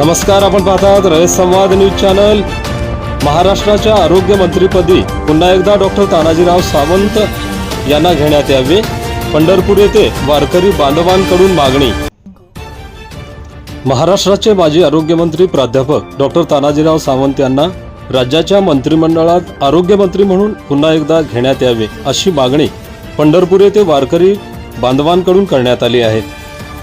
नमस्कार, आपण पाहतात रयत संवाद न्यूज चॅनल। महाराष्ट्राच्या आरोग्य मंत्रीपदी पुन्हा एकदा डॉक्टर तानाजीराव सावंत यांना घेण्यात यावे, पंढरपूर येथे वारकरी बांधवांकडून मागणी। महाराष्ट्राचे माजी आरोग्य मंत्री प्राध्यापक डॉक्टर तानाजीराव सावंत यांना राज्याच्या मंत्रिमंडळात आरोग्य मंत्री म्हणून पुन्हा एकदा घेण्यात यावे अशी मागणी पंढरपूर येथे वारकरी बांधवांकडून करण्यात आली आहे।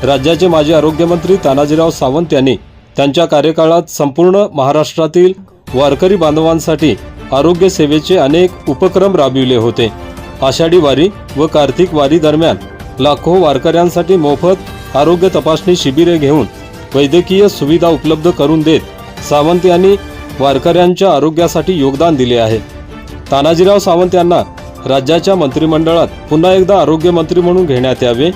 राज्याचे माजी आरोग्य मंत्री तानाजीराव सावंत यांनी त्यांच्या कार्यकाळात संपूर्ण महाराष्ट्रातील वारकरी बांधवांसाठी आरोग्य सेवेचे अनेक उपक्रम राबविले होते। आषाढी वारी व कार्तिक वारी दरम्यान लाखो वारकऱ्यांसाठी मोफत आरोग्य तपासणी शिबिरे घेऊन वैद्यकीय सुविधा उपलब्ध करून देत सावंत यांनी वारकऱ्यांच्या आरोग्यासाठी योगदान दिले आहे। तानाजीराव सावंत यांना राज्याच्या मंत्रिमंडळात पुन्हा एकदा आरोग्य मंत्री म्हणून घेण्यात यावे,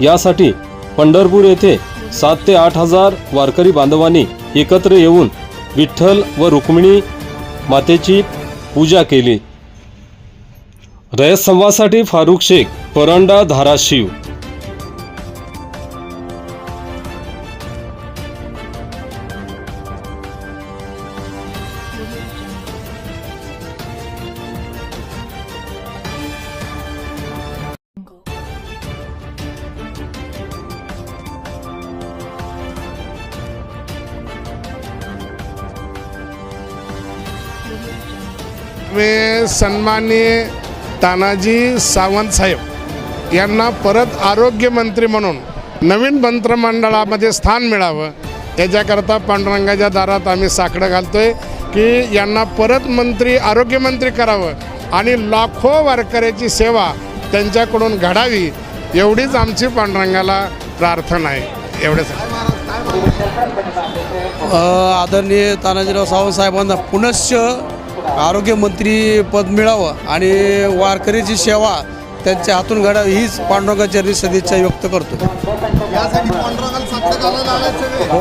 यासाठी पंढरपूर येथे 7 ते 8 हजार वारकरी बांधवांनी एकत्र येऊन विठ्ठल व रुक्मिणी मातेची पूजा केली। रयत संवादसाठी फारुख शेख, परंडा, धाराशिव। मी सन्माननीय तानाजी सावंत साहेब यांना परत आरोग्य मंत्री म्हणून नवीन मंत्रिमंडळामध्ये स्थान मिळावं याच्याकरता पांडुरंगाच्या दारात आम्ही साकडं घालतोय की यांना परत आरोग्य मंत्री करावं आणि लाखो वारकऱ्याची सेवा त्यांच्याकडून घडावी, एवढीच आमची पांडुरंगाला प्रार्थना आहे। एवढंच आदरणीय तानाजीराव सावंत साहेबांना पुनश्च आरोग्य मंत्री पद मिळावं आणि वारकरीची सेवा त्यांच्या हातून घडावी हीच पांडुरंगाच्या सदिच्छा व्यक्त करतो। यासाठी पांडुरंगाला साकडं घालायला आलाय सगळे।